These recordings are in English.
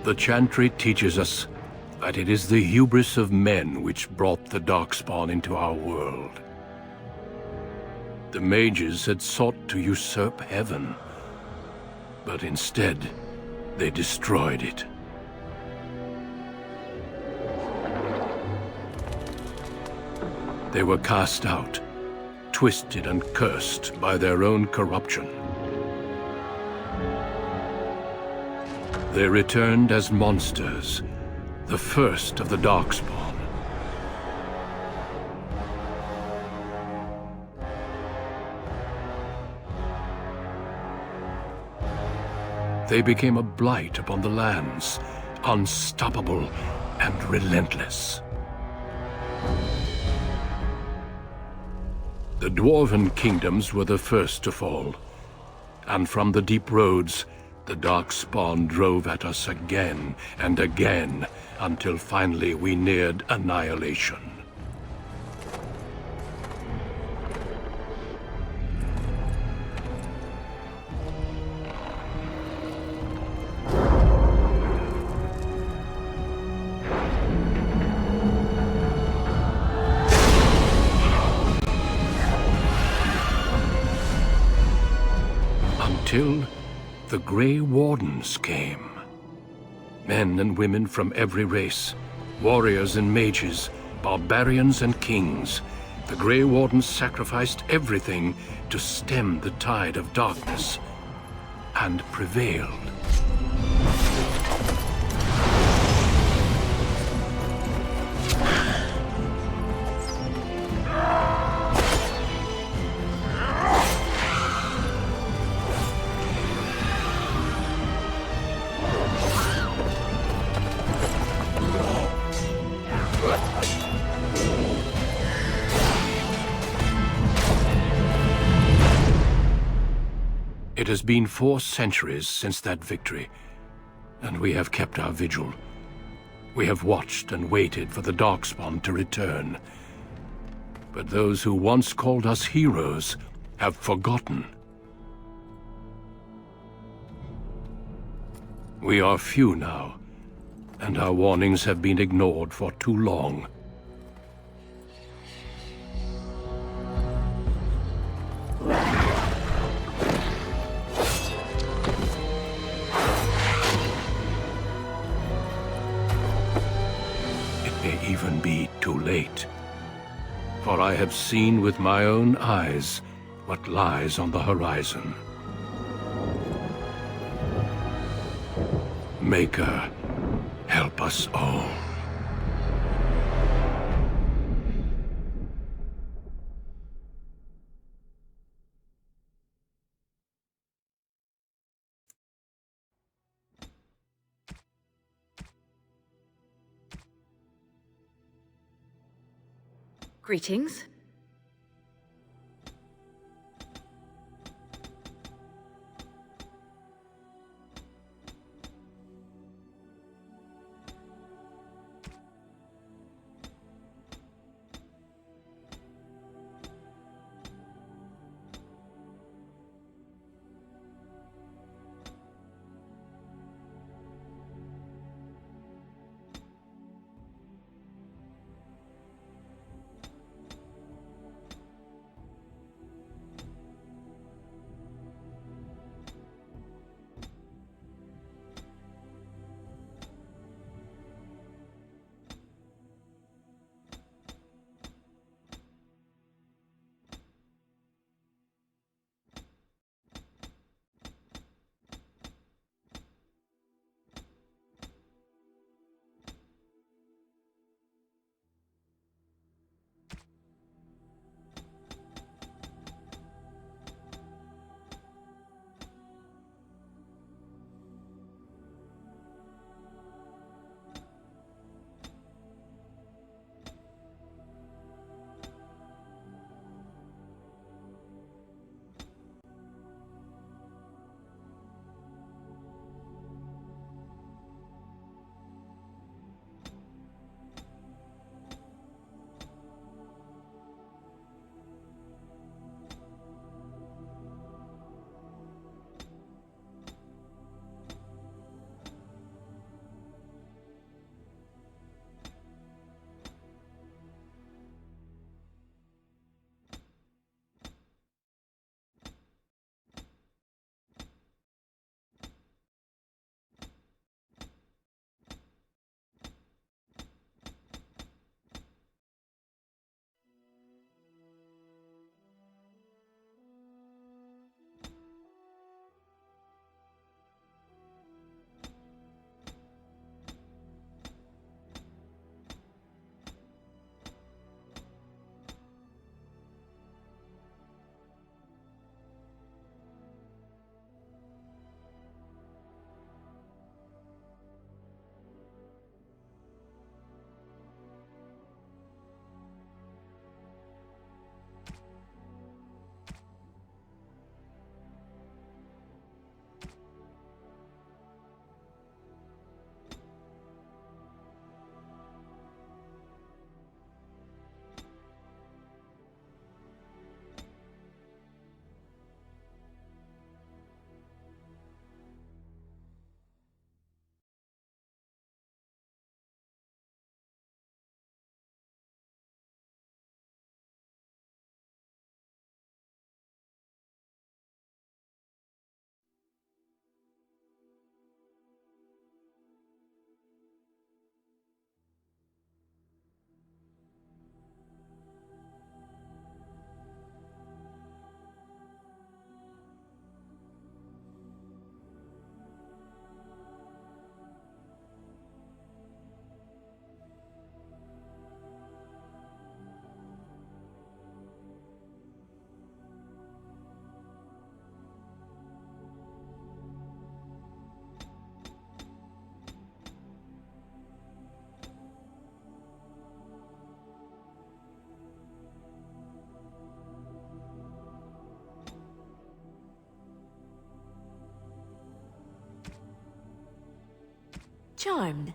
The Chantry teaches us that it is the hubris of men which brought the Darkspawn into our world. The mages had sought to usurp heaven, but instead, they destroyed it. They were cast out, twisted and cursed by their own corruption. They returned as monsters, the first of the Darkspawn. They became a blight upon the lands, unstoppable and relentless. The Dwarven kingdoms were the first to fall, and from the deep roads, the Darkspawn drove at us again and again, until finally we neared annihilation. Until the Grey Wardens came. Men and women from every race, warriors and mages, barbarians and kings. The Grey Wardens sacrificed everything to stem the tide of darkness, and prevailed. It has been 4 centuries since that victory, and we have kept our vigil. We have watched and waited for the Darkspawn to return. But those who once called us heroes have forgotten. We are few now, and our warnings have been ignored for too long. Even be too late. For I have seen with my own eyes what lies on the horizon. Maker, help us all. Greetings. Charmed.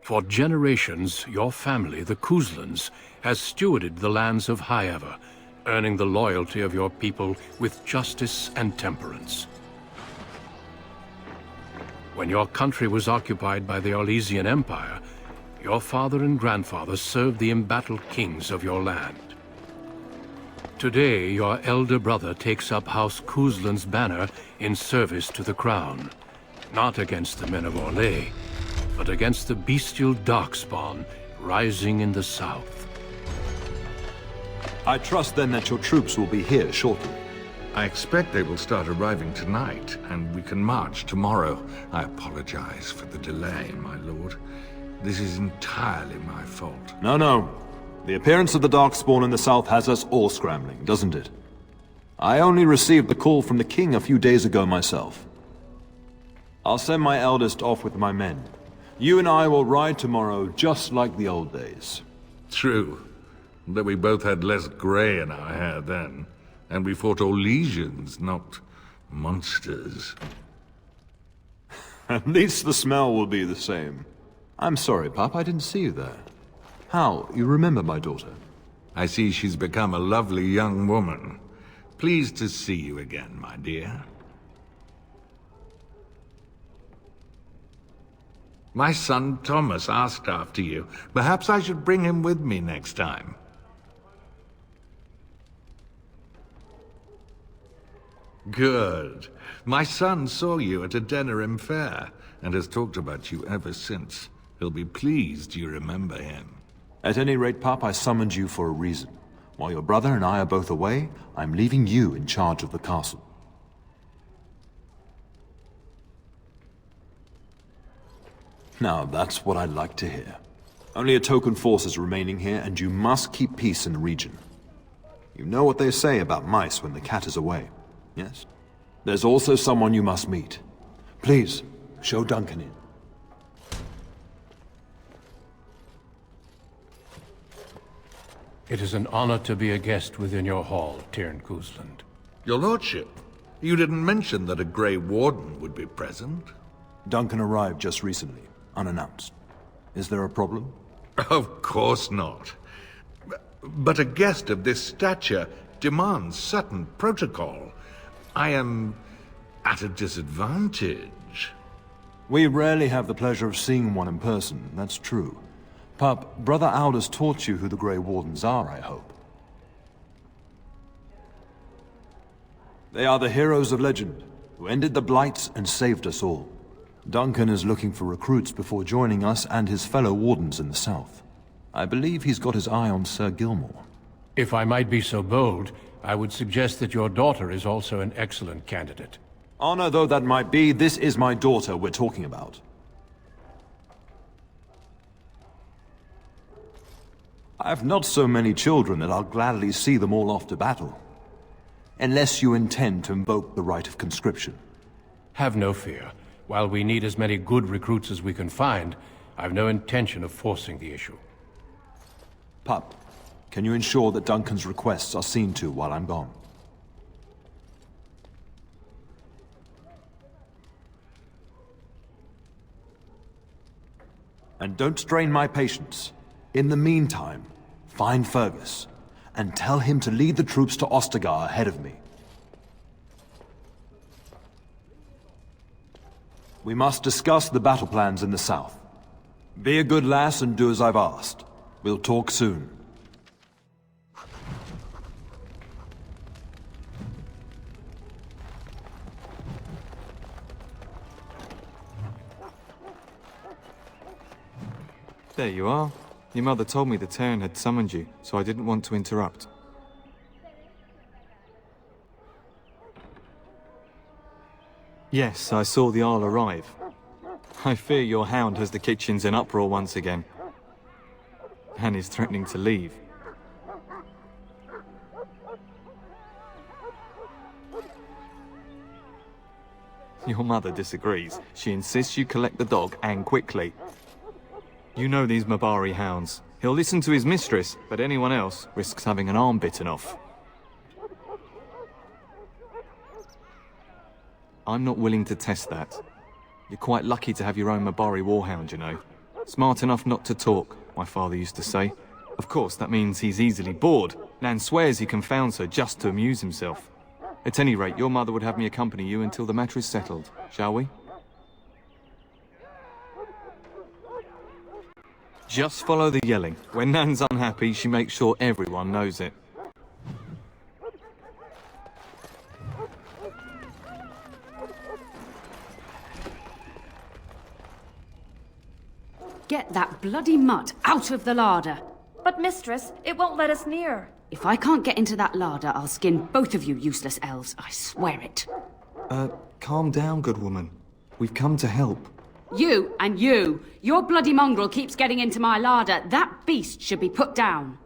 For generations, your family, the Kuzlans, has stewarded the lands of Highever, earning the loyalty of your people with justice and temperance. When your country was occupied by the Orlesian Empire, your father and grandfather served the embattled kings of your land. Today, your elder brother takes up House Kuzlan's banner in service to the crown, not against the men of Orlais, but against the bestial darkspawn rising in the south. I trust then that your troops will be here shortly. I expect they will start arriving tonight, and we can march tomorrow. I apologize for the delay, my lord. This is entirely my fault. No. The appearance of the Darkspawn in the south has us all scrambling, doesn't it? I only received the call from the king a few days ago myself. I'll send my eldest off with my men. You and I will ride tomorrow just like the old days. True, that we both had less grey in our hair then, and we fought Orlesians, not monsters. At least the smell will be the same. I'm sorry, Pup, I didn't see you there. How, you remember my daughter? I see she's become a lovely young woman. Pleased to see you again, my dear. My son Thomas asked after you. Perhaps I should bring him with me next time. Good. My son saw you at a Denerim fair, and has talked about you ever since. He'll be pleased you remember him. At any rate, Pup, I summoned you for a reason. While your brother and I are both away, I'm leaving you in charge of the castle. Now, that's what I'd like to hear. Only a token force is remaining here, and you must keep peace in the region. You know what they say about mice when the cat is away, yes? There's also someone you must meet. Please, show Duncan in. It is an honor to be a guest within your hall, Tyrn Kuzland. Your lordship, you didn't mention that a Grey Warden would be present. Duncan arrived just recently, unannounced. Is there a problem? Of course not. But a guest of this stature demands certain protocol. I am at a disadvantage. We rarely have the pleasure of seeing one in person, that's true. Pup, Brother Aldous taught you who the Grey Wardens are, I hope. They are the heroes of legend, who ended the Blights and saved us all. Duncan is looking for recruits before joining us and his fellow Wardens in the south. I believe he's got his eye on Sir Gilmore. If I might be so bold, I would suggest that your daughter is also an excellent candidate. Honor though that might be, this is my daughter we're talking about. I have not so many children that I'll gladly see them all off to battle. Unless you intend to invoke the right of conscription. Have no fear. While we need as many good recruits as we can find, I've no intention of forcing the issue. Pup, can you ensure that Duncan's requests are seen to while I'm gone? And don't strain my patience. In the meantime, find Fergus, and tell him to lead the troops to Ostagar ahead of me. We must discuss the battle plans in the south. Be a good lass and do as I've asked. We'll talk soon. There you are. Your mother told me the Terran had summoned you, so I didn't want to interrupt. Yes, I saw the Arl arrive. I fear your hound has the kitchens in uproar once again. And is threatening to leave. Your mother disagrees. She insists you collect the dog, and quickly. You know these Mabari hounds. He'll listen to his mistress, but anyone else risks having an arm bitten off. I'm not willing to test that. You're quite lucky to have your own Mabari warhound, you know. Smart enough not to talk, my father used to say. Of course, that means he's easily bored. Nan swears he confounds her just to amuse himself. At any rate, your mother would have me accompany you until the matter is settled, shall we? Just follow the yelling. When Nan's unhappy, she makes sure everyone knows it. Get that bloody mutt out of the larder. But mistress, it won't let us near. If I can't get into that larder, I'll skin both of you useless elves. I swear it. Calm down, good woman. We've come to help. You and you. Your bloody mongrel keeps getting into my larder. That beast should be put down.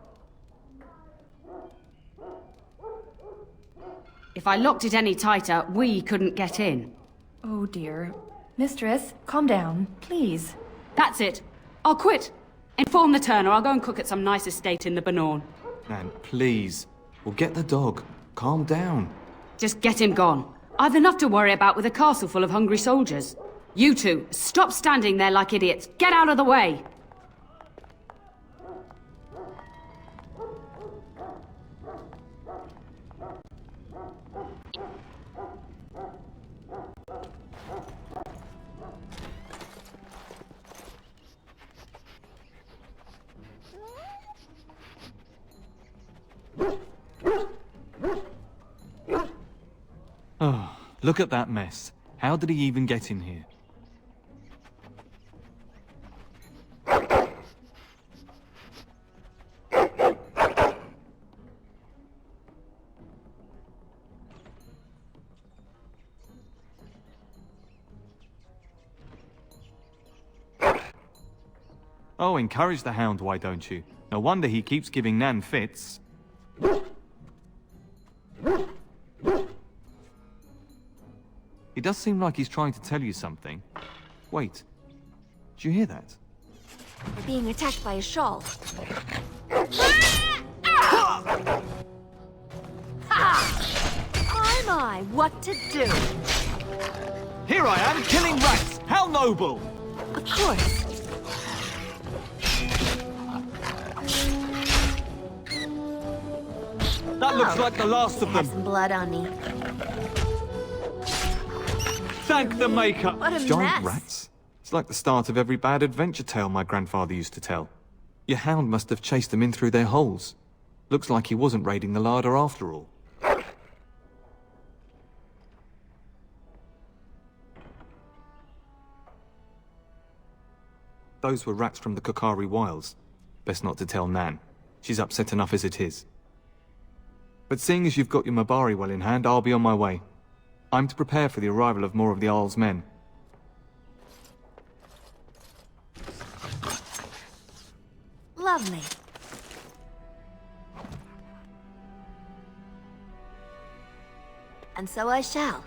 If I locked it any tighter, we couldn't get in. Oh dear. Mistress, calm down, please. That's it. I'll quit. Inform the turner. I'll go and cook at some nice estate in the Banorn. Nan, please. We'll get the dog. Calm down. Just get him gone. I've enough to worry about with a castle full of hungry soldiers. You two, stop standing there like idiots. Get out of the way! Oh, look at that mess. How did he even get in here? Oh, encourage the hound, why don't you? No wonder he keeps giving Nan fits. He does seem like he's trying to tell you something. Wait, did you hear that? We're being attacked by a shawl. My, what to do? Here I am, killing rats! How noble! Of course. That looks like the last of Have them. some blood on me. Thank the Maker! What a Giant mess. rats? It's like the start of every bad adventure tale my grandfather used to tell. Your hound must have chased them in through their holes. Looks like he wasn't raiding the larder after all. Those were rats from the Kokari Wilds. Best not to tell Nan. She's upset enough as it is. But seeing as you've got your Mabari well in hand, I'll be on my way. I'm to prepare for the arrival of more of the Arl's men. Lovely. And so I shall.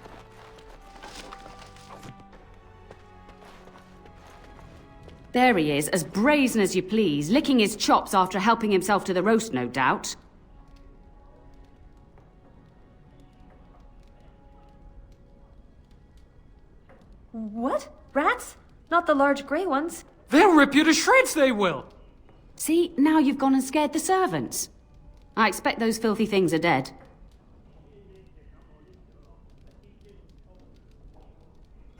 There he is, as brazen as you please, licking his chops after helping himself to the roast, no doubt. What? Rats? Not the large grey ones. They'll rip you to shreds, they will! See, now you've gone and scared the servants. I expect those filthy things are dead.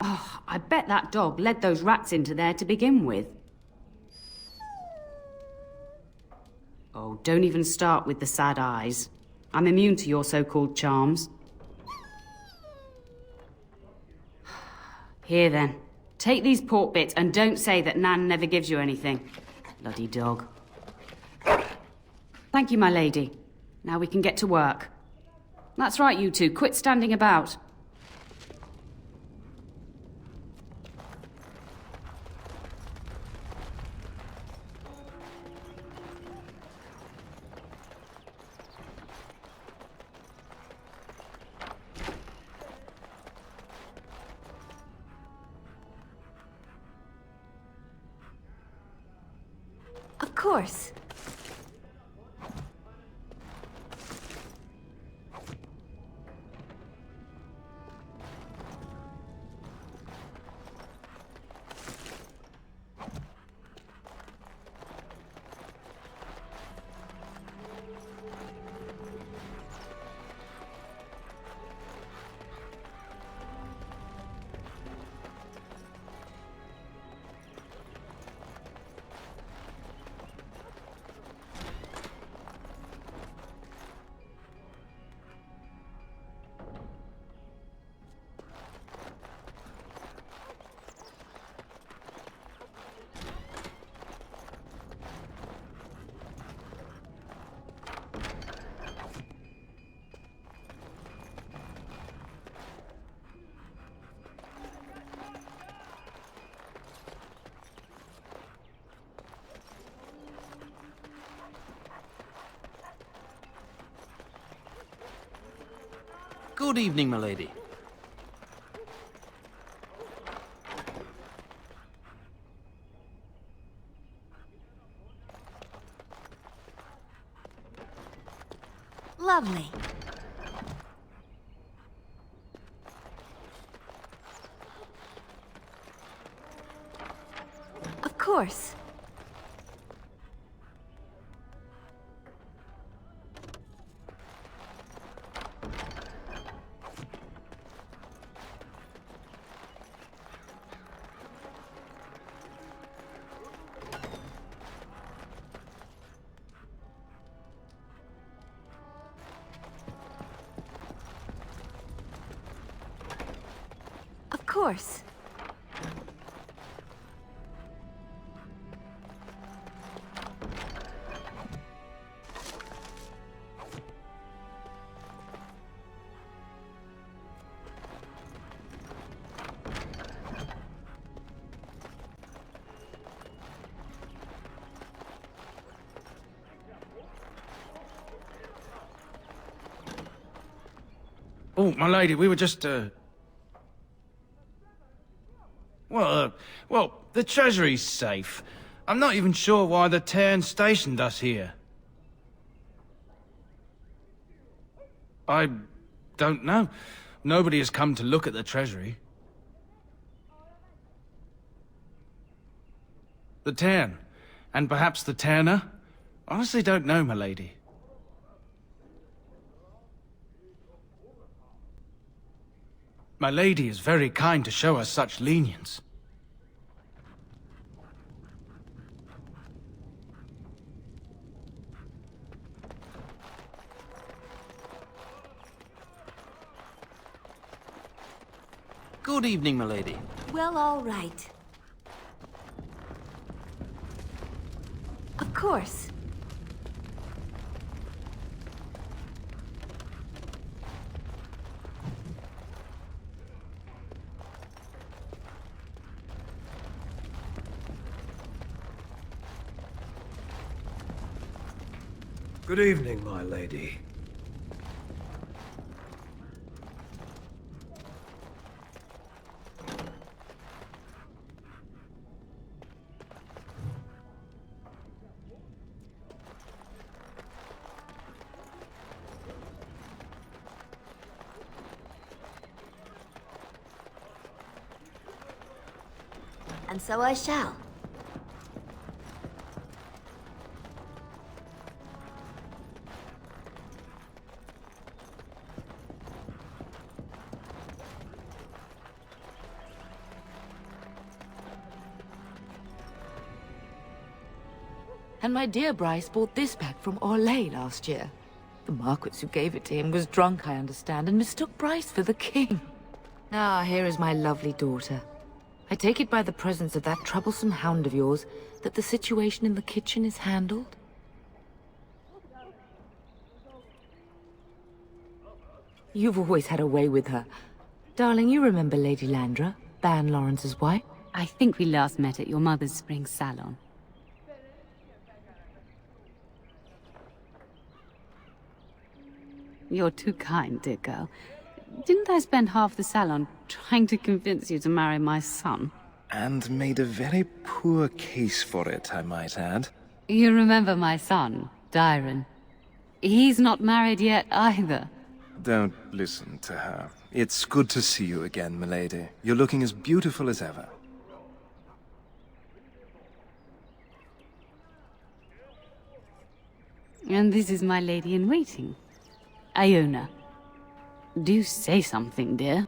Oh, I bet that dog led those rats into there to begin with. Oh, don't even start with the sad eyes. I'm immune to your so-called charms. Here then. Take these pork bits and don't say that Nan never gives you anything. Bloody dog. Thank you, my lady. Now we can get to work. That's right, you two. Quit standing about. Of course. Good evening, milady. Lovely. Of course. Of course. Oh, my lady, we were just, Well, the treasury's safe. I'm not even sure why the Terran stationed us here. I don't know. Nobody has come to look at the treasury. The Terran, and perhaps the Terner? Honestly don't know, my lady. My lady is very kind to show us such lenience. Good evening, milady. Well, all right. Of course. Good evening, my lady. And so I shall. And my dear Bryce bought this back from Orlais last year. The Marquis who gave it to him was drunk, I understand, and mistook Bryce for the king. Ah, here is my lovely daughter. I take it by the presence of that troublesome hound of yours that the situation in the kitchen is handled? You've always had a way with her. Darling, you remember Lady Landra, Ban Lawrence's wife? I think we last met at your mother's spring salon. You're too kind, dear girl. Didn't I spend half the salon trying to convince you to marry my son? And made a very poor case for it, I might add. You remember my son, Dyron. He's not married yet either. Don't listen to her. It's good to see you again, milady. You're looking as beautiful as ever. And this is my lady-in-waiting, Iona. Do say something, dear.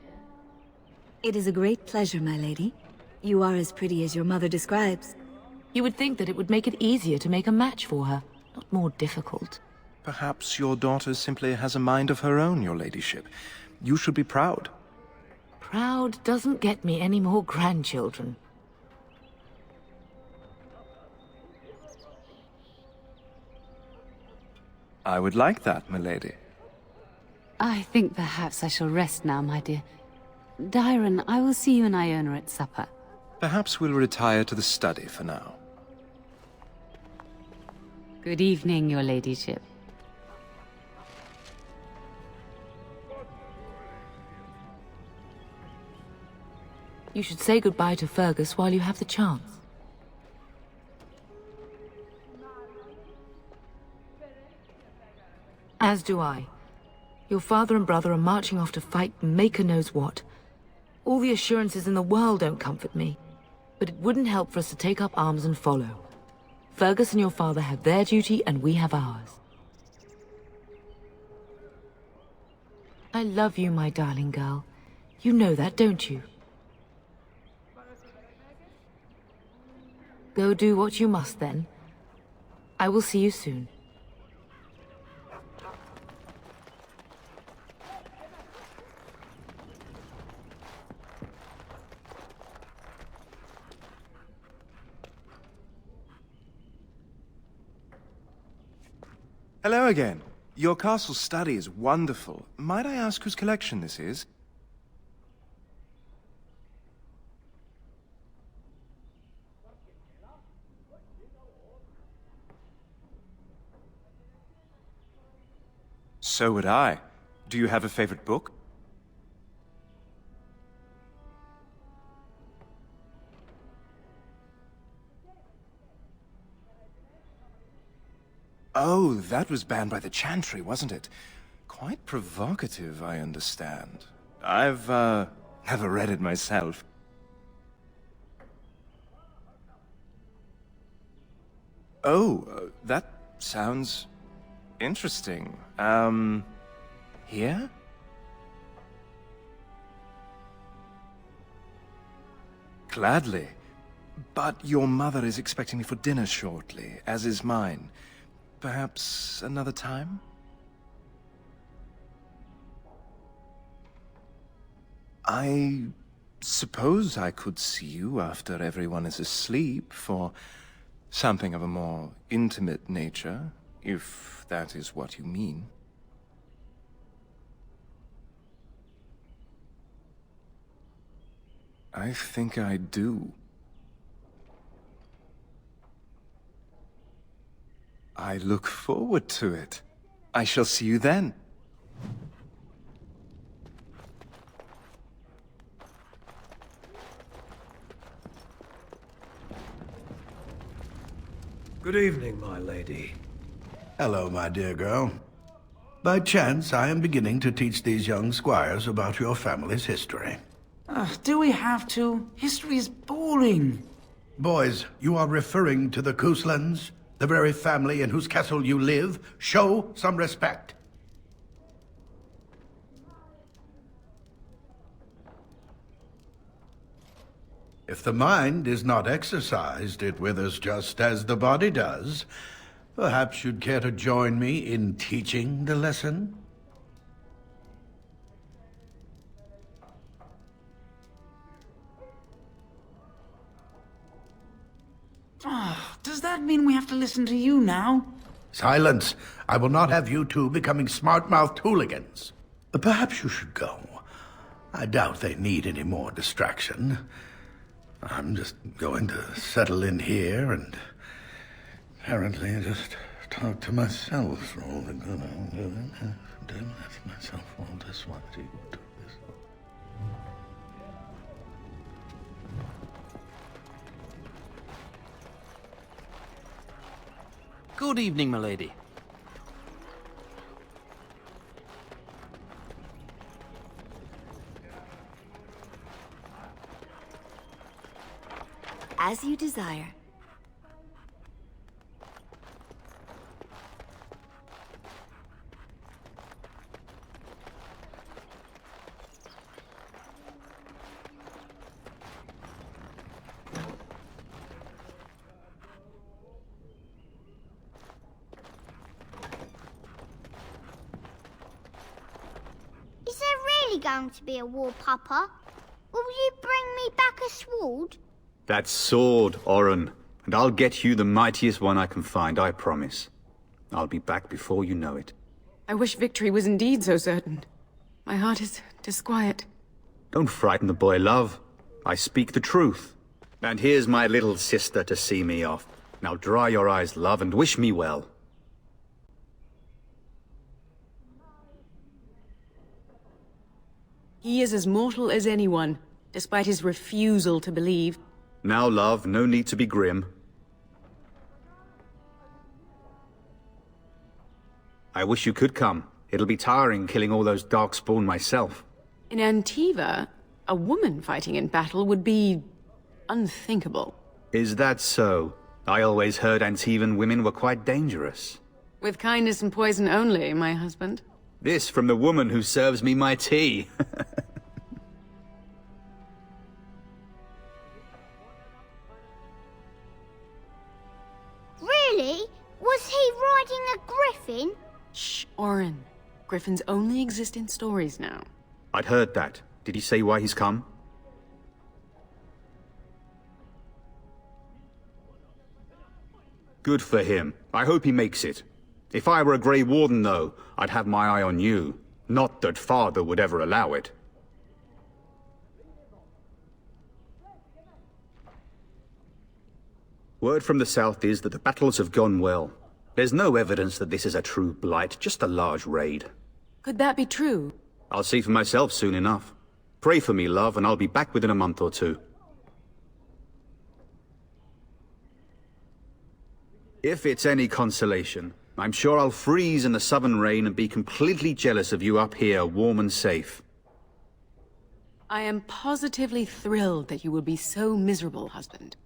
It is a great pleasure, my lady. You are as pretty as your mother describes. You would think that it would make it easier to make a match for her, not more difficult. Perhaps your daughter simply has a mind of her own, your ladyship. You should be proud. Proud doesn't get me any more grandchildren. I would like that, milady. I think perhaps I shall rest now, my dear. Dyron, I will see you and Iona at supper. Perhaps we'll retire to the study for now. Good evening, your ladyship. You should say goodbye to Fergus while you have the chance. As do I. Your father and brother are marching off to fight Maker knows what. All the assurances in the world don't comfort me. But it wouldn't help for us to take up arms and follow. Fergus and your father have their duty and we have ours. I love you, my darling girl. You know that, don't you? Go do what you must, then. I will see you soon. Hello again. Your castle study is wonderful. Might I ask whose collection this is? So would I. Do you have a favorite book? Oh, that was banned by the Chantry, wasn't it? Quite provocative, I understand. I've, never read it myself. Oh, that sounds interesting. Here? Gladly. But your mother is expecting me for dinner shortly, as is mine. Perhaps another time? I suppose I could see you after everyone is asleep for something of a more intimate nature, if that is what you mean. I think I do. I look forward to it. I shall see you then. Good evening, my lady. Hello, my dear girl. By chance, I am beginning to teach these young squires about your family's history. Do we have to? History is boring. Boys, you are referring to the Couslands, the very family in whose castle you live. Show some respect. If the mind is not exercised, it withers just as the body does. Perhaps you'd care to join me in teaching the lesson? Oh, does that mean we have to listen to you now? Silence! I will not have you two becoming smart-mouthed hooligans. Perhaps you should go. I doubt they need any more distraction. I'm just going to settle in here and apparently just talk to myself for all the good I'm doing. Left myself all this while you took this. Good evening, milady. As you desire. Is there really going to be a war, Papa? Will you bring me back a sword? That sword, Oren, and I'll get you the mightiest one I can find, I promise. I'll be back before you know it. I wish victory was indeed so certain. My heart is disquiet. Don't frighten the boy, love. I speak the truth. And here's my little sister to see me off. Now dry your eyes, love, and wish me well. He is as mortal as anyone, despite his refusal to believe. Now, love, no need to be grim. I wish you could come. It'll be tiring killing all those darkspawn myself. In Antiva, a woman fighting in battle would be unthinkable. Is that so? I always heard Antivan women were quite dangerous. With kindness and poison only, my husband. This from the woman who serves me my tea. Really? Was he riding a griffin? Shh, Oren. Griffins only exist in stories now. I'd heard that. Did he say why he's come? Good for him. I hope he makes it. If I were a Grey Warden, though, I'd have my eye on you. Not that Father would ever allow it. Word from the south is that the battles have gone well. There's no evidence that this is a true blight, just a large raid. Could that be true? I'll see for myself soon enough. Pray for me, love, and I'll be back within a month or two. If it's any consolation, I'm sure I'll freeze in the southern rain and be completely jealous of you up here, warm and safe. I am positively thrilled that you will be so miserable, husband.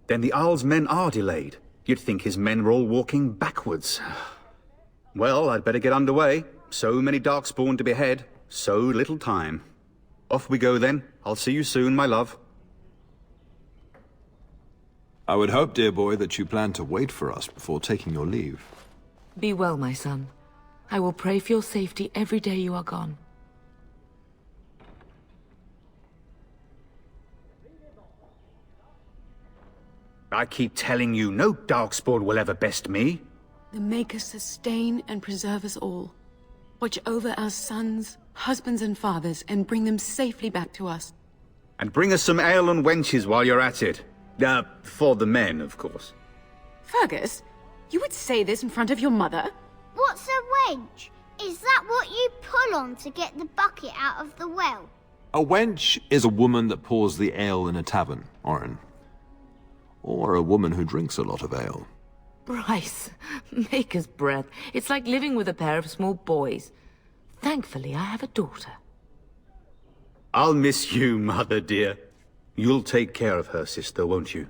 Then the Arl's men are delayed. You'd think his men were all walking backwards. Well, I'd better get underway. So many darkspawn to behead, so little time. Off we go then. I'll see you soon, my love. I would hope, dear boy, that you plan to wait for us before taking your leave. Be well, my son. I will pray for your safety every day you are gone. I keep telling you, no darkspawn will ever best me. The Maker sustain and preserve us all. Watch over our sons, husbands and fathers, and bring them safely back to us. And bring us some ale and wenches while you're at it. For the men, of course. Fergus, you would say this in front of your mother? What's a wench? Is that what you pull on to get the bucket out of the well? A wench is a woman that pours the ale in a tavern, Oren. Or a woman who drinks a lot of ale. Bryce, maker's breath. It's like living with a pair of small boys. Thankfully, I have a daughter. I'll miss you, mother dear. You'll take care of her, sister, won't you?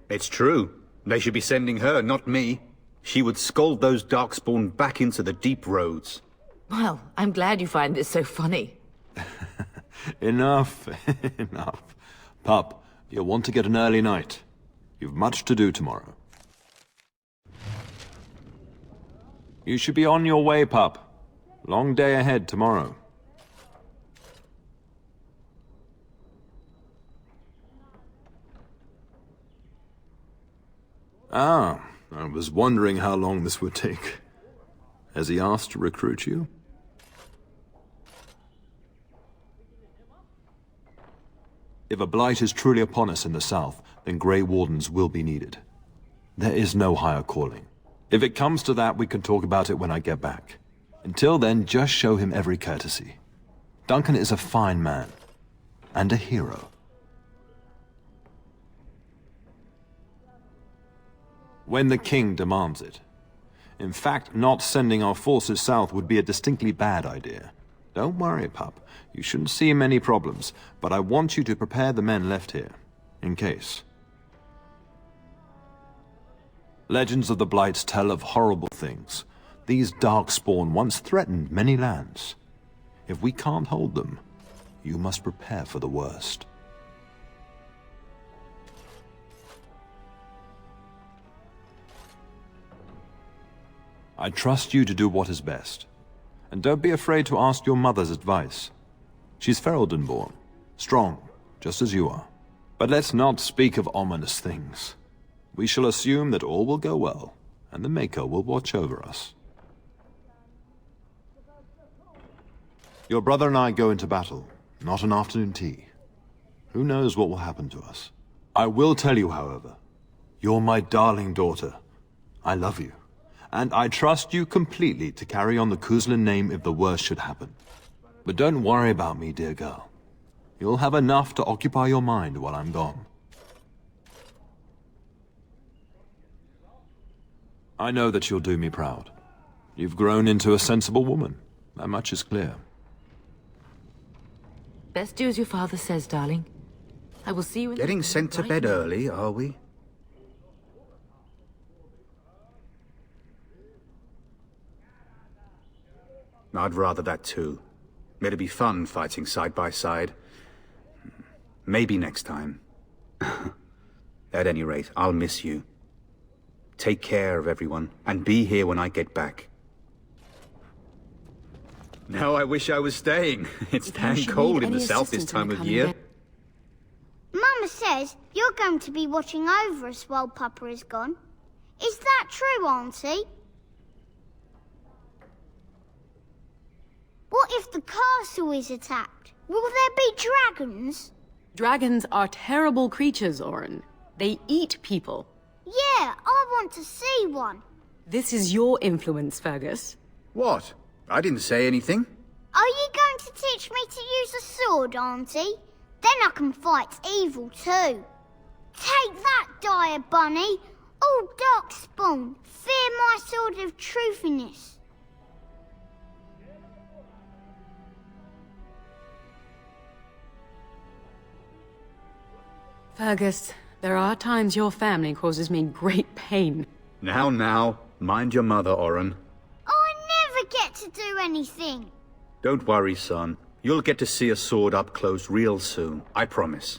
It's true. They should be sending her, not me. She would scold those Darkspawn back into the deep roads. Well, I'm glad you find this so funny. Enough, enough. Pup, you'll want to get an early night. You've much to do tomorrow. You should be on your way, Pup. Long day ahead tomorrow. Ah, I was wondering how long this would take. Has he asked to recruit you? If a blight is truly upon us in the south, then Grey Wardens will be needed. There is no higher calling. If it comes to that, we can talk about it when I get back. Until then, just show him every courtesy. Duncan is a fine man. And a hero. When the king demands it. In fact, not sending our forces south would be a distinctly bad idea. Don't worry, Pup. You shouldn't see many problems, but I want you to prepare the men left here, in case. Legends of the Blights tell of horrible things. These Darkspawn once threatened many lands. If we can't hold them, you must prepare for the worst. I trust you to do what is best. And don't be afraid to ask your mother's advice. She's Ferelden-born, strong, just as you are. But let's not speak of ominous things. We shall assume that all will go well, and the Maker will watch over us. Your brother and I go into battle, not an afternoon tea. Who knows what will happen to us? I will tell you, however, you're my darling daughter. I love you. And I trust you completely to carry on the Kuzlin name if the worst should happen. But don't worry about me, dear girl. You'll have enough to occupy your mind while I'm gone. I know that you'll do me proud. You've grown into a sensible woman. That much is clear. Best do as your father says, darling. I will see you in Getting sent to bed early, are we? I'd rather that too. It'd be fun fighting side by side. Maybe next time. At any rate, I'll miss you. Take care of everyone, and be here when I get back. Now I wish I was staying. It's damn cold in the south this time of year. Mama says you're going to be watching over us while Papa is gone. Is that true, Auntie? What if the castle is attacked? Will there be dragons? Dragons are terrible creatures, Orin. They eat people. Yeah, I want to see one. This is your influence, Fergus. What? I didn't say anything. Are you going to teach me to use a sword, Auntie? Then I can fight evil too. Take that, dire bunny. Oh, Darkspawn, fear my sword of truthiness. Fergus, there are times your family causes me great pain. Now, mind your mother, Orin. I never get to do anything. Don't worry, son. You'll get to see a sword up close real soon, I promise.